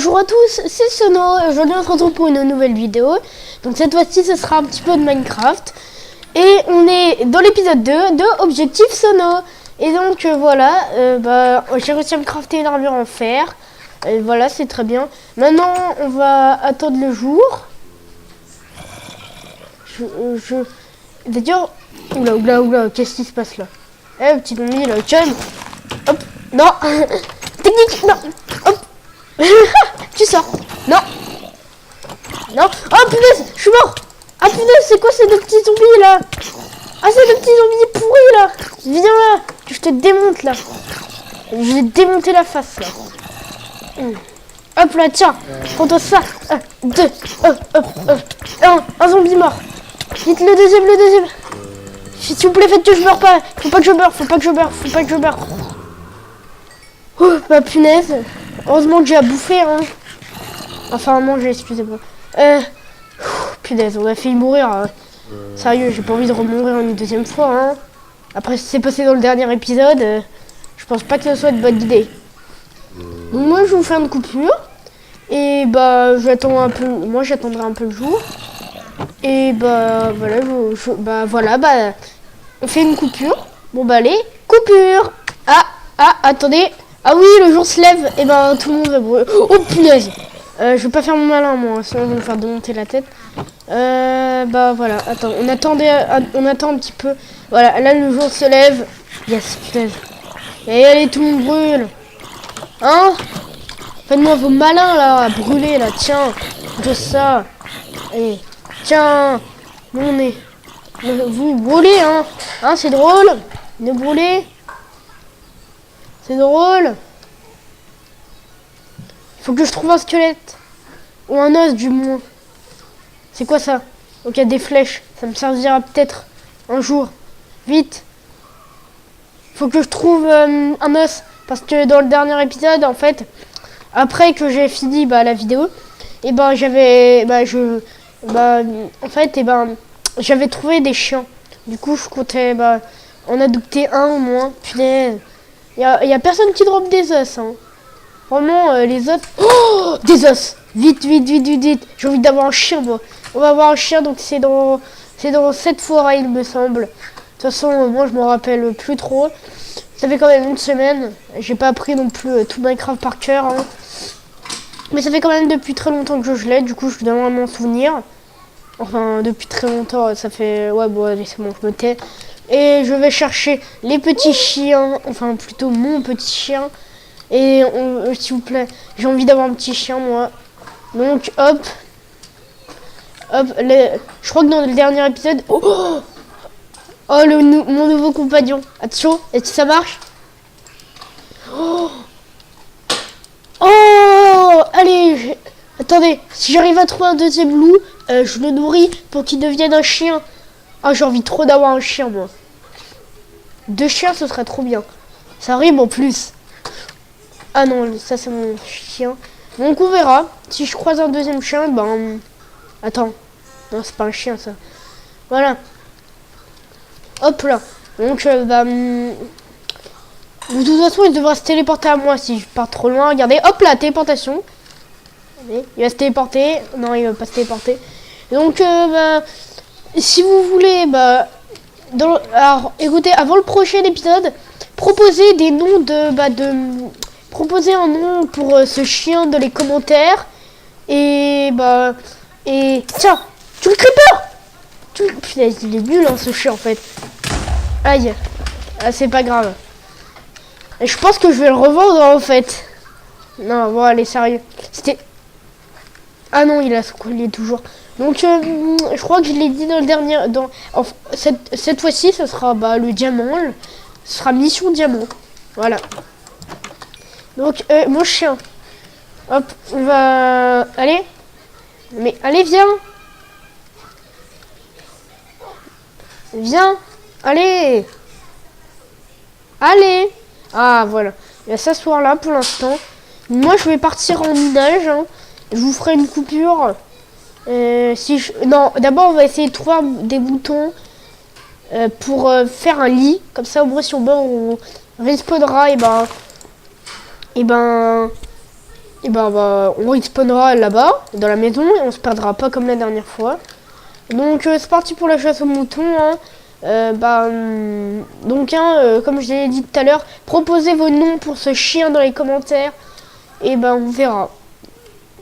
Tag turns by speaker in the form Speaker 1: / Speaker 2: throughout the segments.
Speaker 1: Bonjour à tous, c'est Sono, aujourd'hui on se retrouve pour une nouvelle vidéo. Donc cette fois-ci ce sera un petit peu de Minecraft. Et on est dans l'épisode 2 de Objectif Sono. Et donc voilà, j'ai réussi à me crafter une armure en fer. Et voilà, c'est très bien. Maintenant on va attendre le jour. D'ailleurs, oula, qu'est-ce qui se passe là? Eh petit zombie là, calme. Hop, non. Technique, non. Hop. Tu sors. Non. Non. Oh punaise, je suis mort. Ah punaise, c'est quoi ces deux petits zombies là? Ah, c'est deux petits zombies pourris là. Viens là, je te démonte là. Je vais te démonter la face là. Hop là, tiens. Prends-toi ça. Deux. Un zombie mort. Vite le deuxième. S'il vous plaît, faites que je meure pas. Faut pas que je meure. Oh, bah punaise. Heureusement que j'ai à bouffer, hein. Enfin, à manger, excusez-moi. Punaise, on a failli mourir. Hein. Sérieux, j'ai pas envie de remourir une deuxième fois, hein. Après ce qui s'est passé dans le dernier épisode, je pense pas que ce soit une bonne idée. Donc moi, je vais vous faire une coupure. Et bah, j'attends un peu. Moi, j'attendrai un peu le jour. Et bah, voilà, on fait une coupure. Bon, bah, allez, coupure. Attendez. Ah oui, le jour se lève, et ben tout le monde va brûler. Oh punaise. Je vais pas faire mon malin moi, sinon on va me faire démonter la tête. Bah voilà, attends, on attend un petit peu. Voilà, là le jour se lève. Yes, punaise. Et allez, tout le monde brûle. Hein? Faites-moi vos malins là, à brûler là, tiens. De ça. Allez, tiens. Nous on est. Vous brûlez, hein? Hein, c'est drôle de brûler. C'est drôle. Faut que je trouve un squelette. Ou un os du moins. C'est quoi ça? Ok, des flèches. Ça me servira peut-être un jour. Vite. Faut que je trouve un os. Parce que dans le dernier épisode, en fait, après que j'ai fini la vidéo, et ben j'avais. J'avais trouvé des chiens. Du coup, je comptais en adopter un au moins. Punaise. Y a personne qui drop des os, hein. Vraiment, les os... Oh, des os. Vite. J'ai envie d'avoir un chien, moi. On va avoir un chien, donc c'est dans cette forêt, il me semble. De toute façon, moi, je m'en rappelle plus trop. Ça fait quand même une semaine. J'ai pas appris non plus tout Minecraft par cœur, hein. Mais ça fait quand même depuis très longtemps que je l'ai. Du coup, je dois vraiment m'en souvenir. Enfin, depuis très longtemps, ça fait... Ouais, bon, allez, c'est bon, je me tais. Et je vais chercher les petits chiens, enfin plutôt mon petit chien. Et s'il vous plaît, j'ai envie d'avoir un petit chien moi. Donc hop. Je crois que dans le dernier épisode... Oh, mon nouveau compagnon. Attention, est-ce que ça marche? Oh, allez, attendez, si j'arrive à trouver un deuxième loup, je le nourris pour qu'il devienne un chien. Ah, j'ai envie trop d'avoir un chien moi. 2 chiens, ce serait trop bien. Ça rime en plus. Ah non, ça c'est mon chien. Donc on verra. Si je croise un deuxième chien, attends. Non, c'est pas un chien ça. Voilà. Hop là. Donc de toute façon, il devra se téléporter à moi si je pars trop loin. Regardez, hop là, téléportation. Allez, il va se téléporter. Non, il va pas se téléporter. Donc si vous voulez, alors, écoutez, avant le prochain épisode, proposez des noms proposez un nom pour ce chien dans les commentaires. Et tiens, tu le creeper. Putain, il est nul hein, ce chien en fait. Aïe, c'est pas grave. Et je pense que je vais le revendre en fait. Non, bon, allez, sérieux. C'était... Ah non, il est toujours. Donc, je crois que je l'ai dit dans le dernier... cette fois-ci, ce sera le diamant. Ce sera mission diamant. Voilà. Donc, mon chien. Hop, on va... Allez. Mais, allez, viens. Viens. Allez. Allez. Ah, voilà. Il va s'asseoir là pour l'instant. Moi, je vais partir en minage. Hein. Je vous ferai une coupure. Non, d'abord on va essayer de trouver des boutons pour faire un lit. Comme ça, au moins, si on meurt, on respawnera. Et ben, on respawnera là-bas, dans la maison, et on se perdra pas comme la dernière fois. Donc c'est parti pour la chasse aux moutons. Hein. Comme je l'ai dit tout à l'heure, proposez vos noms pour ce chien dans les commentaires. Et ben on verra.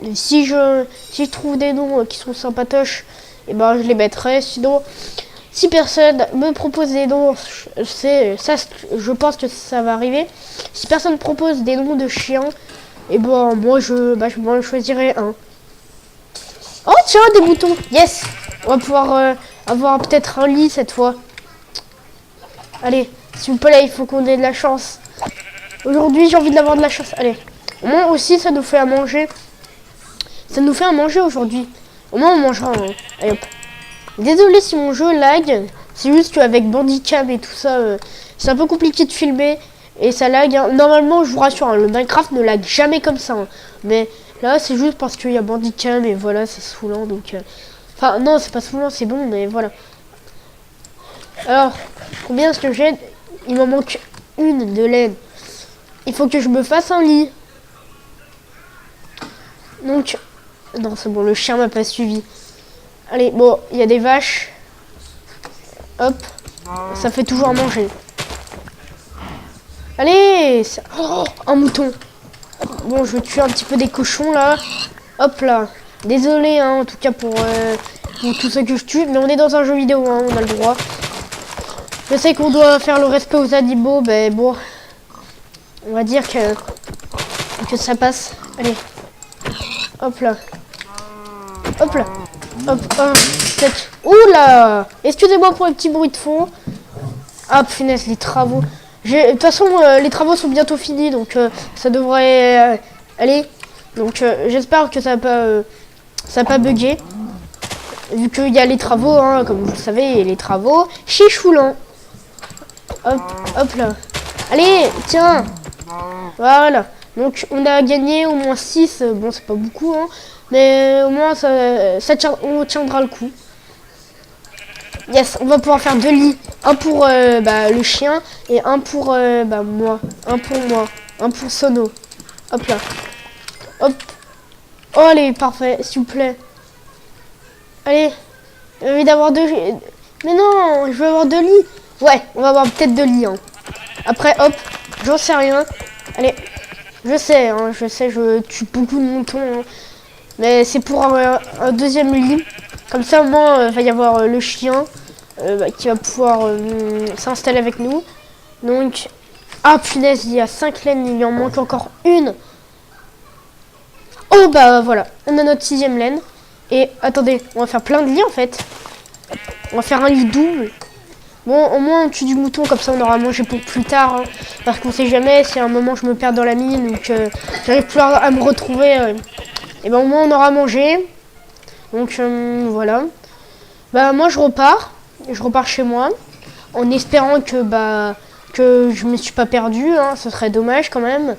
Speaker 1: Et si je trouve des noms qui sont sympatoches, et ben je les mettrai. Sinon, si personne me propose des noms, je pense que ça va arriver. Si personne propose des noms de chiens, et ben moi je m'en choisirai un. Oh tiens, des moutons. Yes. On va pouvoir avoir peut-être un lit cette fois. Allez, s'il vous plaît, il faut qu'on ait de la chance. Aujourd'hui, j'ai envie d'avoir de la chance. Allez. Au moins aussi, ça nous fait à manger. Ça nous fait à manger aujourd'hui. Au moins, on mangera. Hein. Allez, hop. Désolé si mon jeu lag. C'est juste qu'avec Bandicam et tout ça, c'est un peu compliqué de filmer. Et ça lag. Hein. Normalement, je vous rassure, hein, le Minecraft ne lag jamais comme ça. Hein. Mais là, c'est juste parce qu'il y a Bandicam et voilà, c'est saoulant. Donc, enfin, non, c'est pas saoulant, c'est bon, mais voilà. Alors, combien est-ce que j'ai? Il m'en manque une de laine. Il faut que je me fasse un lit. Donc, non, c'est bon, le chien m'a pas suivi. Allez, bon, il y a des vaches. Hop, ça fait toujours à manger. Allez, oh, un mouton. Bon, je vais tuer un petit peu des cochons là. Hop là. Désolé, hein, en tout cas pour tout ce que je tue, mais on est dans un jeu vidéo, hein, on a le droit. Je sais qu'on doit faire le respect aux animaux, mais bon, on va dire que ça passe. Allez, hop là, hop là, hop, un, sec. Oula, excusez-moi pour les petits bruits de fond. Ah punaise, les travaux. De toute façon, les travaux sont bientôt finis, donc ça devrait aller. Donc j'espère que ça n'a pas bugué. Vu qu'il y a les travaux, hein, comme vous le savez, les travaux chichoulant. Hop, hop là. Allez, tiens. Voilà. Donc on a gagné au moins 6. Bon, c'est pas beaucoup, hein, mais au moins on tiendra le coup. Yes, on va pouvoir faire 2 lits. Un pour le chien et un pour moi. Un pour moi. Un pour Sono. Hop là. Hop. Oh, allez, parfait, s'il vous plaît. Allez. J'ai envie d'avoir 2... Mais non, je veux avoir 2 lits. Ouais, on va avoir peut-être 2 lits. Hein. Après, hop, j'en sais rien. Allez, je sais, je tue beaucoup de moutons. Hein. Mais c'est pour un deuxième lit. Comme ça, au moins, il va y avoir le chien qui va pouvoir s'installer avec nous. Donc, ah punaise, il y a 5 laines, il y en manque encore une. Oh bah voilà, on a notre 6e laine. Et attendez, on va faire plein de lits en fait. On va faire un lit double. Bon, au moins on tue du mouton, comme ça on aura à manger pour plus tard. Hein, parce qu'on sait jamais si à un moment je me perds dans la mine ou que j'arrive plus à me retrouver. Et ben au moins on aura à manger. Donc voilà. Bah moi je repars chez moi. En espérant que je me suis pas perdu. Hein, ce serait dommage quand même.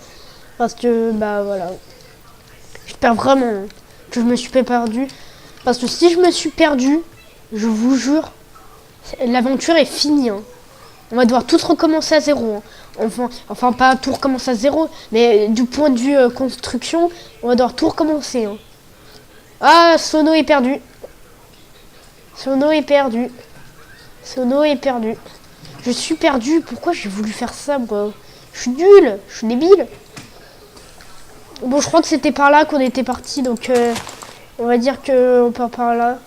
Speaker 1: Parce que voilà. J'espère vraiment que je me suis pas perdu. Parce que si je me suis perdu, je vous jure, l'aventure est finie. Hein. On va devoir tout recommencer à zéro. Hein. Enfin, pas tout recommencer à zéro, mais du point de vue construction, on va devoir tout recommencer. Hein. Ah, Sono est perdu. Sono est perdu. Sono est perdu. Je suis perdu. Pourquoi j'ai voulu faire ça, moi? Je suis nul. Je suis débile. Bon, je crois que c'était par là qu'on était parti, donc on va dire qu'on part par là.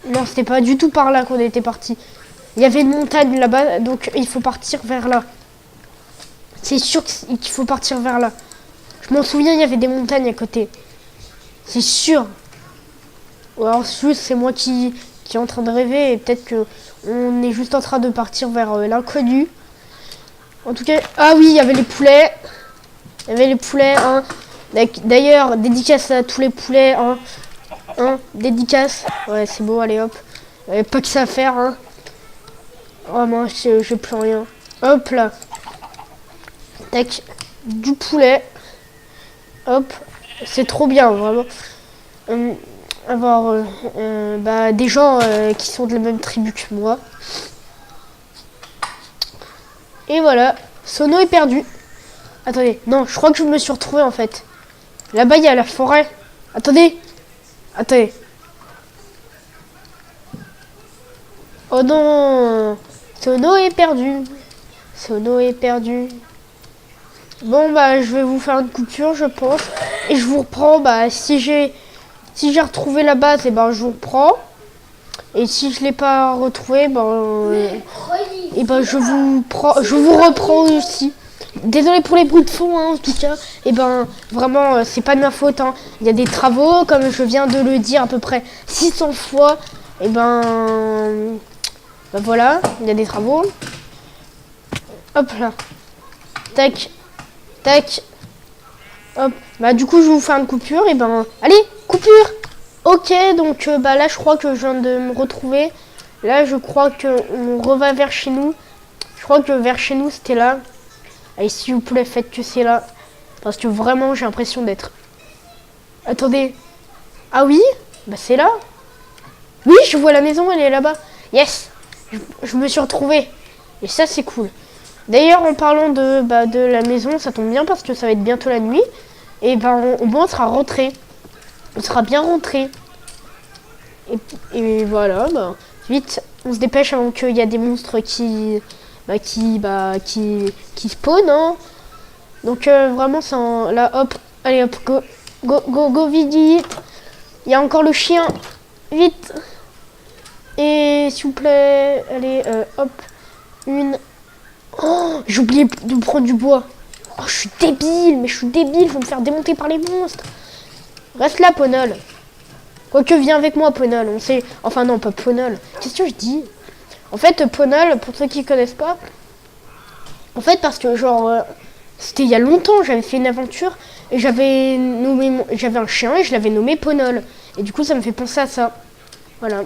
Speaker 1: Non, c'était pas du tout par là qu'on était parti. Il y avait une montagne là-bas, donc il faut partir vers là. C'est sûr qu'il faut partir vers là. Je m'en souviens, il y avait des montagnes à côté. C'est sûr. Ou alors juste c'est moi qui est en train de rêver et peut-être que on est juste en train de partir vers l'inconnu. En tout cas, ah oui, il y avait les poulets. Il y avait les poulets, hein. D'ailleurs, dédicace à tous les poulets, hein. Dédicace. Ouais, c'est beau, allez hop. Pas que ça à faire, hein. Oh moi, j'ai plus rien. Hop là. Tac. Du poulet. Hop. C'est trop bien, vraiment. Avoir des gens qui sont de la même tribu que moi. Et voilà. Sono est perdu. Attendez, non, je crois que je me suis retrouvé en fait. Là-bas, il y a la forêt. Attendez. Attendez. Oh non. Sono est perdu. Sono est perdu. Bon, bah, je vais vous faire une coupure, je pense. Et je vous reprends, bah, si j'ai retrouvé la base, et ben, je vous reprends. Et si je l'ai pas retrouvé, et ben, je vous reprends aussi. Désolé pour les bruits de fond, hein, en tout cas. Et ben, vraiment, c'est pas de ma faute, hein. Il y a des travaux, comme je viens de le dire à peu près 600 fois. Et ben voilà, il y a des travaux. Hop là. Tac. Tac. Hop. Bah du coup je vais vous faire une coupure et ben. Allez, coupure. Ok, donc bah là je crois que je viens de me retrouver. Là je crois qu'on reva vers chez nous. Je crois que vers chez nous c'était là. Allez, s'il vous plaît, faites que c'est là. Parce que vraiment j'ai l'impression d'être. Attendez. Ah oui? Bah c'est là. Oui, je vois la maison, elle est là-bas. Yes. Je me suis retrouvé. Et ça c'est cool. D'ailleurs, en parlant de la maison, ça tombe bien parce que ça va être bientôt la nuit. Et ben, au moins, on sera rentré. On sera bien rentré. Et voilà, bah, vite, on se dépêche avant qu'il y a des monstres qui spawnent. Hein. Donc, vraiment, là, hop, allez, hop, go, vite. Il y a encore le chien. Vite. Et s'il vous plaît, allez, hop, une. Oh, j'ai oublié de prendre du bois. Oh, je suis débile, je vais me faire démonter par les monstres. Reste là, Ponol. Quoique, viens avec moi, Ponol. On sait... Enfin, non, pas Ponol. Qu'est-ce que je dis? En fait, Ponol, pour ceux qui connaissent pas, en fait, parce que, genre, c'était il y a longtemps, j'avais fait une aventure et j'avais un chien et je l'avais nommé Ponol. Et du coup, ça me fait penser à ça. Voilà.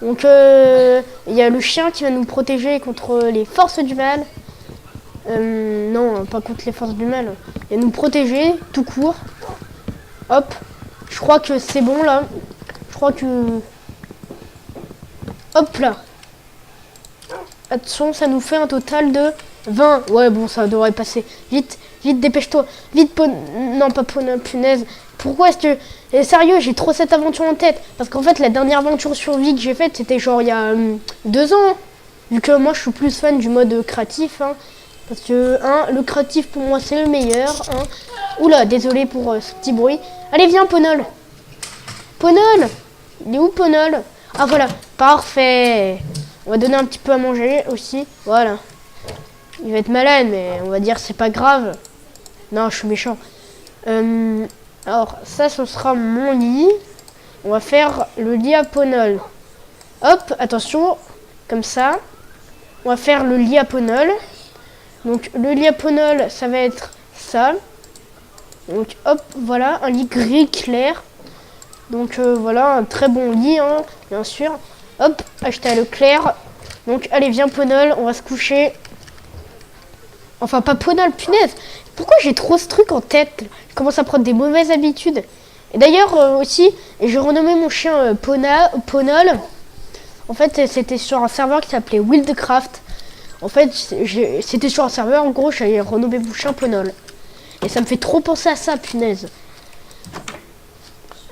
Speaker 1: Donc, il y a le chien qui va nous protéger contre les forces du mal. Non, pas contre les forces du mal. Il va nous protéger, tout court. Hop. Je crois que c'est bon, là. Je crois que... Hop, là. Attention, ça nous fait un total de 20. Ouais, bon, ça devrait passer. Vite, dépêche-toi. Vite, non, pas punaise. Pourquoi est-ce que... Et sérieux, j'ai trop cette aventure en tête. Parce qu'en fait, la dernière aventure survie que j'ai faite, c'était genre il y a 2 ans. Vu que moi, je suis plus fan du mode créatif. Hein, parce que, le créatif, pour moi, c'est le meilleur. Hein. Oula, désolé pour ce petit bruit. Allez, viens, Ponol. Ponol. Il est où, Ponol? Ah, voilà. Parfait. On va donner un petit peu à manger aussi. Voilà. Il va être malade, mais on va dire c'est pas grave. Non, je suis méchant. Alors, ça, ce sera mon lit. On va faire le lit à Ponol. Hop, attention, comme ça. On va faire le lit à Ponol. Donc, le lit à Ponol, ça va être ça. Donc, hop, voilà, un lit gris clair. Donc, voilà, un très bon lit, hein, bien sûr. Hop, acheter à Leclerc. Donc, allez, viens, Ponol, on va se coucher. Enfin, pas Ponol, punaise. Pourquoi j'ai trop ce truc en tête? Je commence à prendre des mauvaises habitudes. Et d'ailleurs, aussi, j'ai renommé mon chien Ponol. En fait, c'était sur un serveur qui s'appelait Wildcraft. En fait, c'était sur un serveur, en gros, j'avais renommé mon chien Ponol. Et ça me fait trop penser à ça, punaise.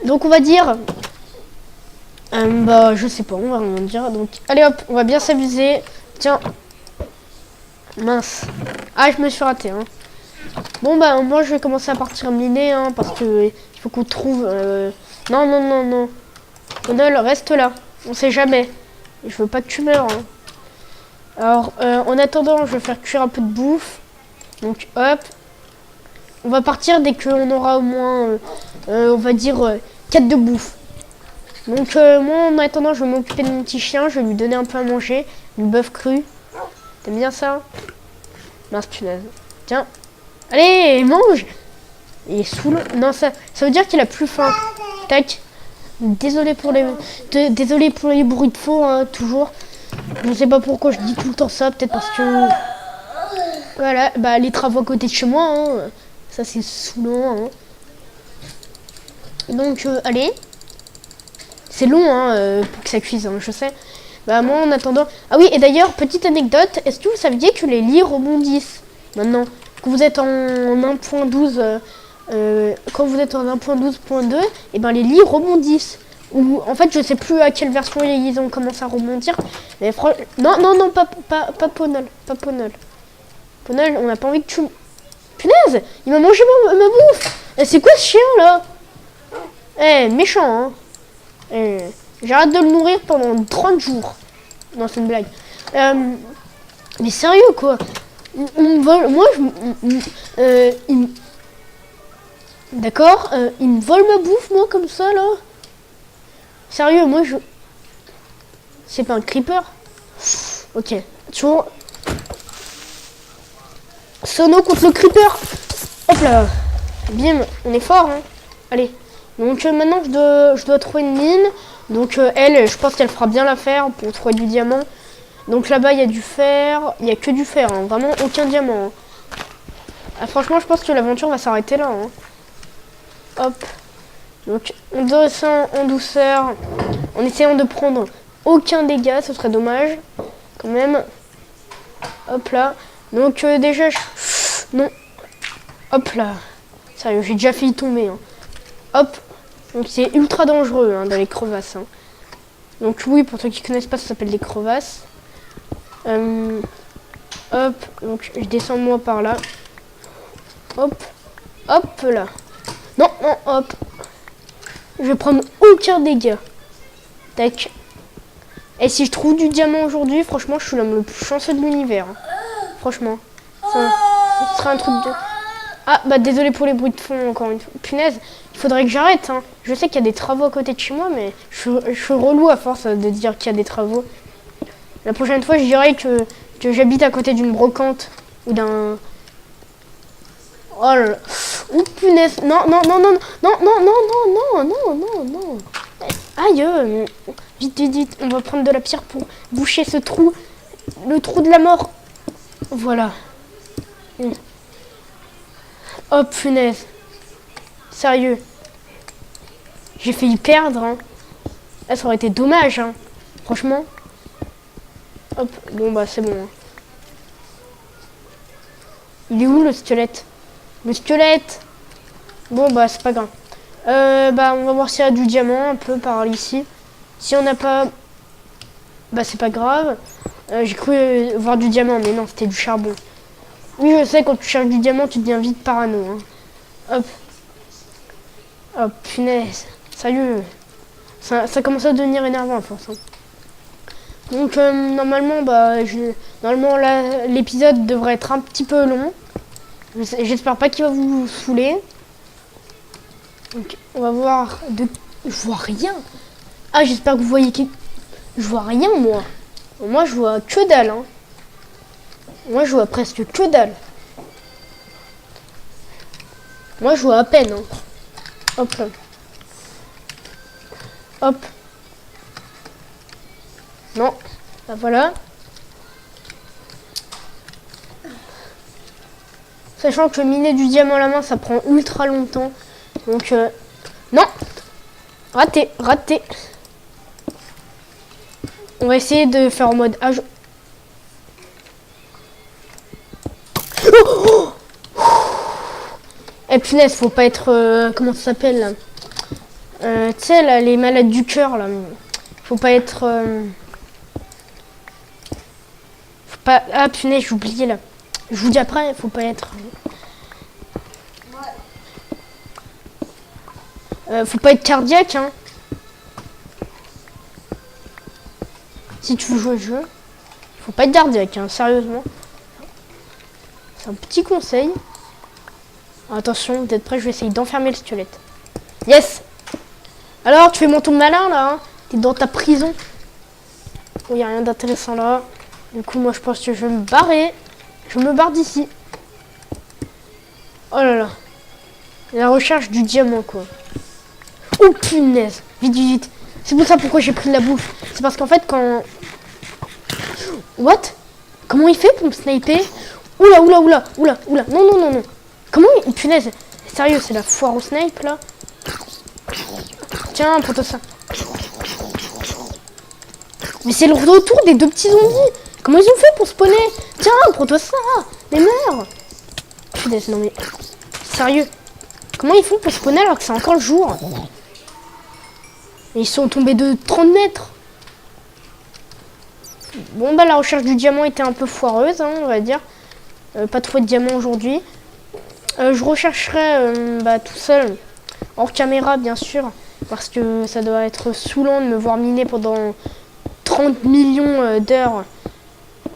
Speaker 1: Donc, on va dire... bah, je sais pas, on va rien dire. Donc, allez hop, on va bien s'amuser. Tiens. Mince. Ah, je me suis raté, hein. Bon, bah, moi, je vais commencer à partir miner, hein, parce que il faut qu'on trouve... Non. Ponol, reste là. On sait jamais. Je veux pas que tu meurs, hein. Alors, en attendant, je vais faire cuire un peu de bouffe. Donc, hop. On va partir dès qu'on aura au moins, on va dire, 4 de bouffe. Donc, moi, en attendant, je vais m'occuper de mon petit chien. Je vais lui donner un peu à manger. Du bœuf cru. T'aimes bien ça? Mince, punaise. Tiens. Allez, mange! Il est saoul. Non, ça veut dire qu'il a plus faim. Tac. Désolé pour les bruits de fond, hein, toujours. Je sais pas pourquoi je dis tout le temps ça. Peut-être parce que... Voilà, bah, les travaux à côté de chez moi, hein. Ça, c'est saoulant, hein. Donc, allez. C'est long, hein, pour que ça cuise, hein, je sais. Bah, moi, en attendant... Ah oui, et d'ailleurs, petite anecdote. Est-ce que vous saviez que les lits rebondissent? Maintenant, lorsque vous êtes en 1.12, quand vous êtes en 1.12.2, et ben les lits rebondissent. Ou en fait je sais plus à quelle version ils ont commencé à rebondir. Mais non, pas Ponol. Pas Ponol. Ponol, on n'a pas envie que tu... Punaise, il m'a mangé ma bouffe. C'est quoi ce chien là? Méchant hein. J'arrête de le nourrir pendant 30 jours. Non, c'est une blague. Mais sérieux quoi. On me vole, moi d'accord, il me vole ma bouffe moi comme ça là. Sérieux, moi je... C'est pas un creeper? Ok, toujours... Sono contre le creeper. Hop là. Bim, on est fort hein. Allez. Donc maintenant je dois trouver une mine. Donc elle, je pense qu'elle fera bien l'affaire pour trouver du diamant. Donc là-bas il y a du fer. Il n'y a que du fer, hein. Vraiment aucun diamant. Hein. Ah, franchement je pense que l'aventure va s'arrêter là. Hein. Hop. Donc on descend en douceur. En essayant de prendre aucun dégât. Ce serait dommage. Quand même. Hop là. Donc déjà... Non. Hop là. Sérieux, j'ai déjà failli tomber. Hein. Hop. Donc c'est ultra dangereux hein, dans les crevasses. Hein. Donc oui, pour ceux qui connaissent pas, ça s'appelle des crevasses. Hop. Donc je descends moi par là. Hop. Hop là. Non, hop. Je vais prendre aucun dégât. Tac. Et si je trouve du diamant aujourd'hui, franchement, je suis l'homme le plus chanceux de l'univers. Hein. Franchement. Ça sera un truc de... Ah, bah désolé pour les bruits de fond, encore une fois. Punaise, il faudrait que j'arrête. Hein. Je sais qu'il y a des travaux à côté de chez moi, mais je suis relou à force de dire qu'il y a des travaux. La prochaine fois, je dirais que j'habite à côté d'une brocante ou d'un... Oh là là. Oh punaise. Non. Aïe. Vite. On va prendre de la pierre pour boucher ce trou. Le trou de la mort. Voilà. Oh punaise. Sérieux. J'ai failli perdre. Hein. Là, ça aurait été dommage. Hein. Franchement. Hop. Bon, bah, c'est bon. Hein. Il est où le squelette? Le squelette. Bon, bah, c'est pas grave. Bah, on va voir s'il y a du diamant un peu par ici. Si on n'a pas... Bah, c'est pas grave. J'ai cru voir du diamant, mais non, c'était du charbon. Oui, je sais, quand tu cherches du diamant, tu deviens vite parano. Hein. Hop. Oh, punaise. Sérieux. Ça commence à devenir énervant, à force. Hein. Donc, normalement, bah, normalement, là, l'épisode devrait être un petit peu long. J'espère pas qu'il va vous saouler. Donc, on va voir de... Je vois rien. Ah, j'espère que vous voyez que... Je vois rien, moi. Moi, je vois que dalle. Hein. Moi, je vois presque que dalle. Moi, je vois à peine. Hein. Hop là. Hop. Non. Bah, voilà. Sachant que miner du diamant à la main, ça prend ultra longtemps. Donc, non. Raté. On va essayer de faire en mode âge. Et punaise, faut pas être... comment ça s'appelle là? Tu sais, là, les malades du cœur, là. Faut pas être... Faut pas... Ah, punaise, j'ai oublié, là. Je vous dis après, faut pas être... faut pas être cardiaque, hein. Si tu veux jouer au jeu, faut pas être cardiaque, hein, sérieusement. C'est un petit conseil. Attention, vous êtes prêts, je vais essayer d'enfermer le squelette. Yes! Alors, tu fais mon tour malin, là, hein. T'es dans ta prison. Il n'y a rien d'intéressant là. Du coup, moi, je pense que je vais me barrer. Je me barre d'ici. Oh là là. La recherche du diamant, quoi. Oh, punaise. Vite. C'est pour ça pourquoi j'ai pris de la bouffe. C'est parce qu'en fait, quand... What? Comment il fait pour me sniper? Oula. Non. Comment il... Punaise. Sérieux, c'est la foire au snipe, là. Tiens, prends-toi ça. Mais c'est le retour des deux petits zombies. Comment ils ont fait pour spawner? Tiens, prends-toi ça. Mais meurs. punaise, non mais... Sérieux? Comment ils font pour spawner alors que c'est encore le jour? Et ils sont tombés de 30 mètres. Bon bah la recherche du diamant était un peu foireuse, hein, on va dire. Pas trouvé de diamant aujourd'hui. Je rechercherai tout seul, hors caméra bien sûr, parce que ça doit être saoulant de me voir miner pendant 30 millions d'heures.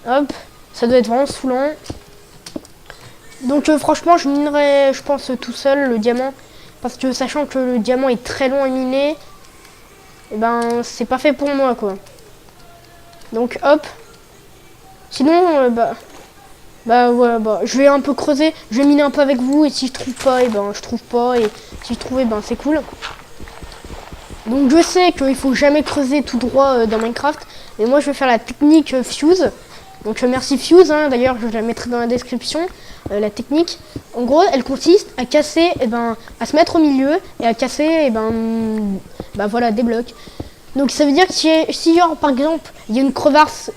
Speaker 1: Hop, ça doit être vraiment saoulant. Donc franchement je minerai, je pense, tout seul le diamant, parce que sachant que le diamant est très long à miner, et ben c'est pas fait pour moi quoi. Donc hop. Sinon je vais un peu creuser, je vais miner un peu avec vous, et si je trouve pas, et ben je trouve pas, et si je trouve, et ben c'est cool. Donc je sais qu'il faut jamais creuser tout droit dans Minecraft, mais moi je vais faire la technique Fuse. Donc merci Fuse, hein, d'ailleurs je la mettrai dans la description, la technique. En gros elle consiste à casser, à se mettre au milieu et à casser voilà, des blocs. Donc ça veut dire que si genre par exemple il y a une crevasse,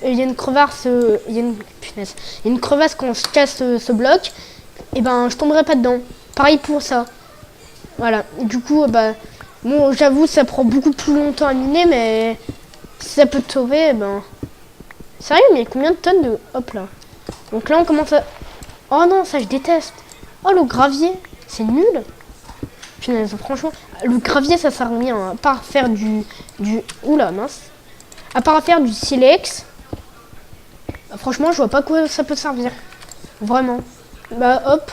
Speaker 1: une crevasse quand je casse ce bloc, et ben je tomberai pas dedans. Pareil pour ça. Voilà. Du coup bon j'avoue ça prend beaucoup plus longtemps à miner, mais si ça peut te sauver, sérieux, mais combien de tonnes de... Hop là. Donc là on commence à... Oh non, ça je déteste. Oh le gravier, c'est nul. Punaise, franchement, le gravier ça sert à rien, hein, à part faire du... Oula, mince. À part faire du silex. Franchement, je vois pas quoi ça peut servir. Vraiment. Hop.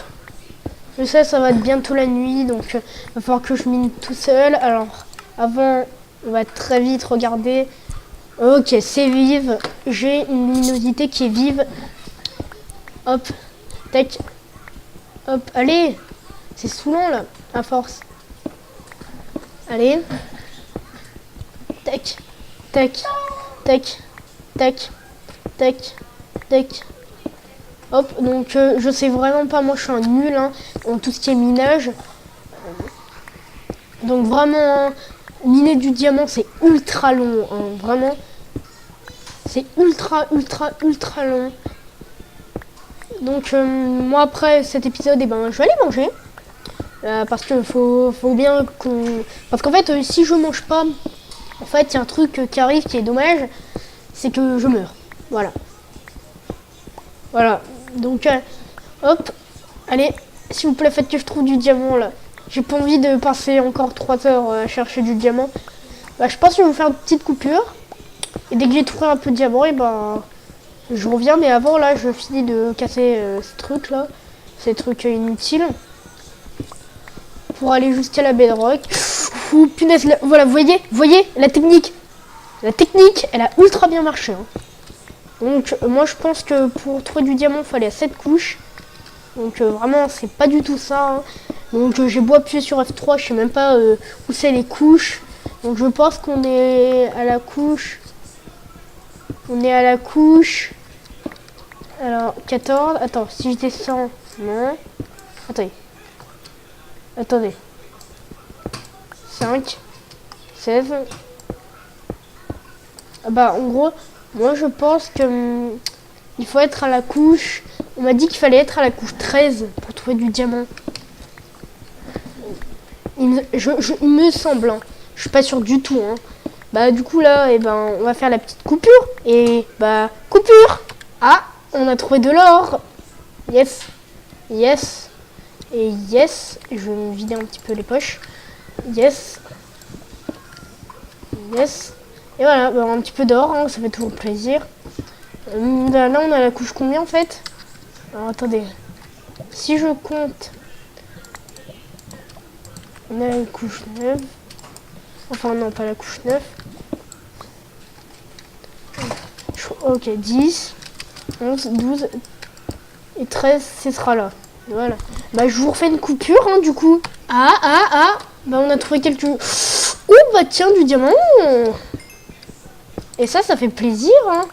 Speaker 1: Je sais, ça va être bientôt la nuit, donc va falloir que je mine tout seul. Alors, avant, on va très vite regarder. Ok, c'est vive. J'ai une luminosité qui est vive. Hop. Tac. Hop, allez. C'est saoulant là, à force. Allez. Tac. Tac. Tac. Tac. Tac. Tac. Hop, donc je sais vraiment pas, moi je suis un nul hein, en tout ce qui est minage. Donc vraiment, miner du diamant c'est ultra long, hein, vraiment. C'est ultra long. Donc moi après cet épisode, je vais aller manger. Parce que faut bien qu'on... Parce qu'en fait si je mange pas, en fait il y a un truc qui arrive qui est dommage, c'est que je meurs. Voilà. Voilà. Donc hop. Allez, s'il vous plaît faites que je trouve du diamant là. J'ai pas envie de passer encore 3 heures à chercher du diamant. Je pense que je vais vous faire une petite coupure. Et dès que j'ai trouvé un peu de diamant, je reviens. Mais avant là, je finis de casser ces trucs là. Ces trucs inutiles. Pour aller jusqu'à la bedrock. Ouh, punaise, voilà, vous voyez la technique. La technique, elle a ultra bien marché. Hein. Donc moi je pense que pour trouver du diamant, il fallait 7 couches. Donc vraiment, c'est pas du tout ça. Hein. Donc j'ai beau appuyer sur F3, je sais même pas où c'est les couches. Donc je pense qu'on est à la couche. On est à la couche. Alors 14. Attends, si je descends. Non. Attendez. 5. 16. En gros, moi je pense que il faut être à la couche. On m'a dit qu'il fallait être à la couche 13 pour trouver du diamant. Il me semble. Hein. Je suis pas sûr du tout. Hein. Du coup là, on va faire la petite coupure. Et coupure. Ah, on a trouvé de l'or. Yes. Yes. Et yes. Je vais me vider un petit peu les poches. Yes. Yes. Et voilà, un petit peu d'or, hein, ça fait toujours plaisir. Là, on a la couche combien en fait? Alors attendez. Si je compte, on a la couche 9. Enfin non, pas la couche 9. Ok, 10, 11, 12 et 13, ce sera là. Voilà. Je vous refais une coupure, hein, du coup. On a trouvé quelques... Oh, tiens, du diamant. Et ça fait plaisir, hein.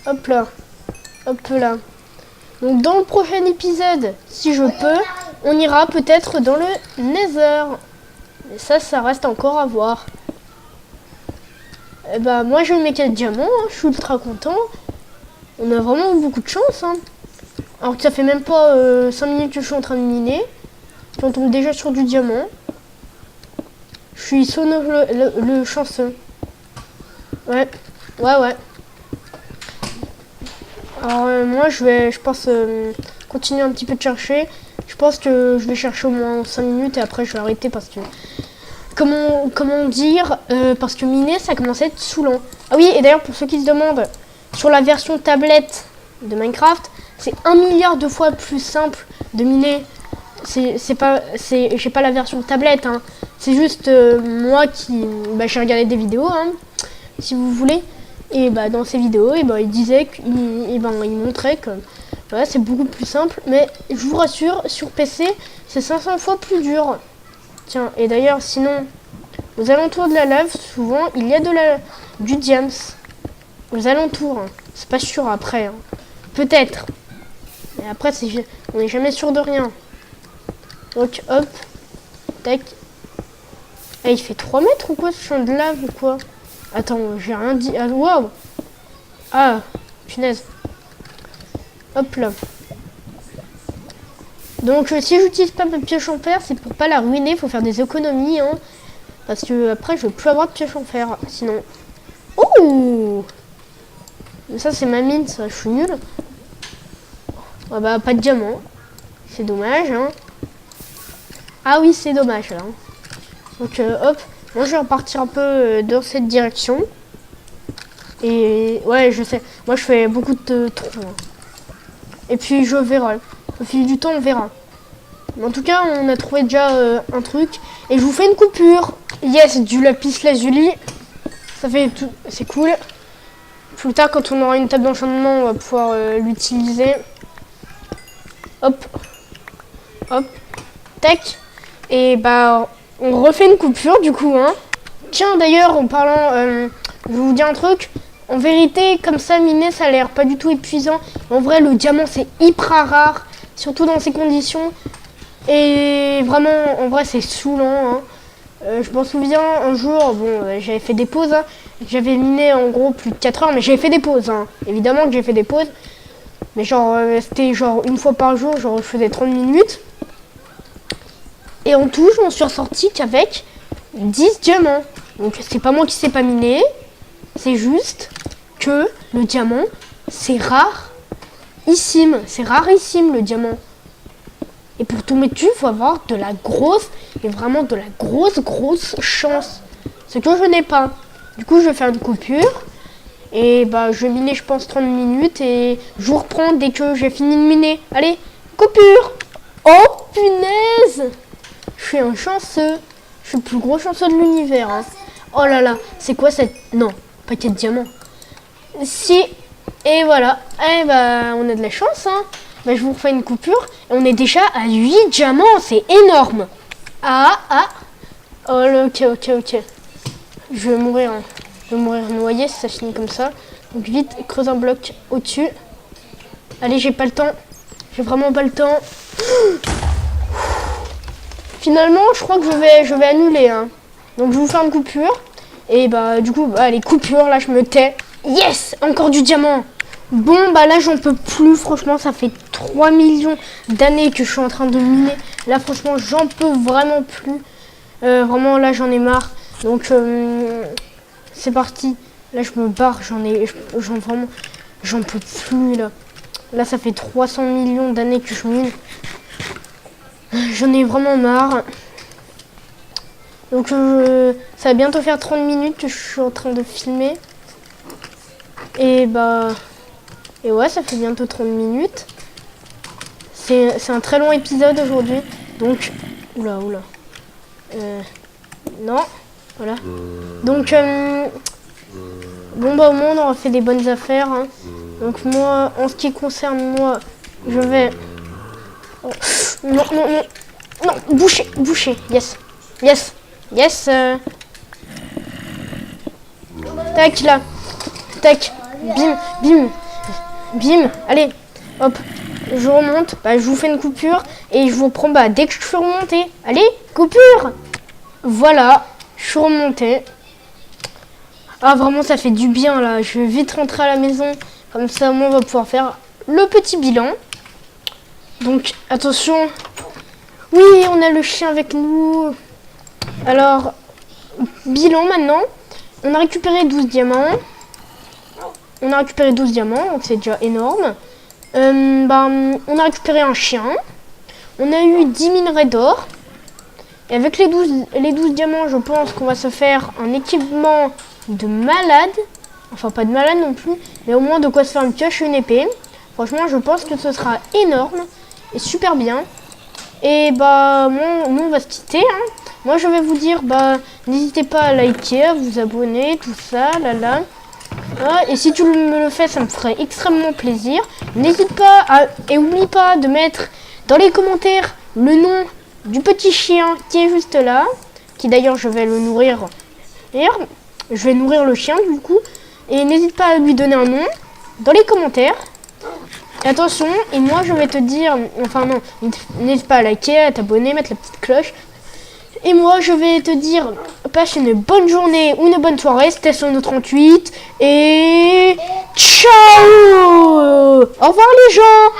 Speaker 1: Hop là. Hop là. Donc, dans le prochain épisode, si je peux, on ira peut-être dans le Nether. Mais ça reste encore à voir. Moi, j'ai eu mes 4 diamants, hein. Je suis ultra content. On a vraiment beaucoup de chance, hein. Alors que ça fait même pas 5 minutes que je suis en train de miner. On tombe déjà sur du diamant. Je suis sonore le chanceux. Ouais. Ouais. Alors moi je pense continuer un petit peu de chercher. Je pense que je vais chercher au moins 5 minutes et après je vais arrêter parce que... Comment dire parce que miner ça commence à être saoulant. Ah oui, et d'ailleurs pour ceux qui se demandent, sur la version tablette de Minecraft, c'est 1 milliard de fois plus simple de miner. J'ai pas la version tablette, hein. C'est juste moi qui... j'ai regardé des vidéos, hein, si vous voulez. Et dans ces vidéos, il disait il montrait que voilà, c'est beaucoup plus simple. Mais je vous rassure, sur PC, c'est 500 fois plus dur. Tiens, et d'ailleurs, sinon, aux alentours de la lave, souvent, il y a du diams. Aux alentours, hein. C'est pas sûr après. Hein. Peut-être. Mais après, on n'est jamais sûr de rien. Donc, hop. Tac. Eh, il fait 3 mètres ou quoi, ce champ de lave ou quoi? Attends, j'ai rien dit. Ah, waouh. Ah, punaise. Hop là. Donc si j'utilise pas ma pioche en fer, c'est pour pas la ruiner, il faut faire des économies, hein, parce que après je vais plus avoir de pioche en fer, sinon. Ouh. Ça c'est ma mine, ça, je suis nul. Ah pas de diamant, c'est dommage, hein. Ah oui, c'est dommage là. Donc hop, moi je vais repartir un peu dans cette direction. Et ouais, je sais, moi je fais beaucoup de trous. Hein. Et puis je verrai. Au fil du temps, on verra. Mais en tout cas, on a trouvé déjà un truc. Et je vous fais une coupure. Yes, du lapis lazuli. Ça fait tout. C'est cool. Plus tard, quand on aura une table d'enchantement, on va pouvoir l'utiliser. Hop. Hop. Tac. Et on refait une coupure du coup. Hein. Tiens, d'ailleurs, en parlant, je vais vous dire un truc. En vérité, comme ça, miner, ça a l'air pas du tout épuisant. En vrai, le diamant, c'est hyper rare. Surtout dans ces conditions. Et vraiment, en vrai, c'est saoulant. Hein. Je m'en souviens, un jour, j'avais fait des pauses. Hein. J'avais miné en gros plus de 4 heures, mais j'avais fait des pauses. Hein. Évidemment que j'ai fait des pauses. Mais genre, c'était genre une fois par jour, genre je faisais 30 minutes. Et en tout, je m'en suis ressorti qu'avec 10 diamants. Donc c'est pas moi qui sais pas miner. C'est juste que le diamant, c'est rare. C'est rarissime le diamant. Et pour tomber dessus, il faut avoir de la grosse, mais vraiment de la grosse chance. Ce que je n'ai pas. Du coup, je vais faire une coupure. Et je vais miner, je pense, 30 minutes. Et je vous reprends dès que j'ai fini de miner. Allez, coupure. Oh, punaise. Je suis un chanceux. Je suis le plus gros chanceux de l'univers. Hein. Oh là là, c'est quoi cette... Non, paquet de diamants. Si... Et voilà, on a de la chance, hein. Je vous refais une coupure et on est déjà à 8 diamants, c'est énorme. Ah. Oh, ok. Je vais mourir noyé si ça finit comme ça. Donc vite, creuse un bloc au-dessus. Allez, j'ai pas le temps. J'ai vraiment pas le temps. Finalement, je crois que je vais annuler, hein. Donc je vais vous faire une coupure. Et du coup, allez, coupure, là je me tais. Yes, encore du diamant. Bon, là, j'en peux plus. Franchement, ça fait 3 millions d'années que je suis en train de miner. Là, franchement, j'en peux vraiment plus. Vraiment, là, j'en ai marre. Donc, c'est parti. Là, je me barre. J'en peux plus, là. Là, ça fait 300 millions d'années que je mine. J'en ai vraiment marre. Donc, ça va bientôt faire 30 minutes que je suis en train de filmer. Et Et ouais, ça fait bientôt 30 minutes. C'est un très long épisode aujourd'hui. Donc, oula. Non, voilà. Donc, au moins, on aura fait des bonnes affaires. Hein. Donc moi, en ce qui concerne moi, je vais... Oh. Non, boucher, yes. Tac, là. Tac, bim, allez, hop, je remonte, je vous fais une coupure et je vous prends dès que je suis remonté. Allez, coupure. Voilà, je suis remonté. Ah, vraiment, ça fait du bien là. Je vais vite rentrer à la maison. Comme ça, moi, on va pouvoir faire le petit bilan. Donc, attention. Oui, on a le chien avec nous. Alors, bilan maintenant. On a récupéré 12 diamants. On a récupéré 12 diamants, donc c'est déjà énorme. On a récupéré un chien. On a eu 10 minerais d'or. Et avec les 12 diamants, je pense qu'on va se faire un équipement de malade. Enfin, pas de malade non plus, mais au moins de quoi se faire une pioche et une épée. Franchement, je pense que ce sera énorme et super bien. Et nous, on va se quitter. Hein. Moi, je vais vous dire, n'hésitez pas à liker, à vous abonner, tout ça, là. Ah, et si tu me le fais, ça me ferait extrêmement plaisir. N'hésite pas et oublie pas de mettre dans les commentaires le nom du petit chien qui est juste là. Qui d'ailleurs, je vais le nourrir. Je vais nourrir le chien du coup. Et n'hésite pas à lui donner un nom dans les commentaires. Et attention, et moi je vais te dire, enfin non, n'hésite pas à liker, à t'abonner, mettre la petite cloche. Et moi je vais te dire, passe une bonne journée ou une bonne soirée, c'était Sono38 et ciao. Au revoir les gens.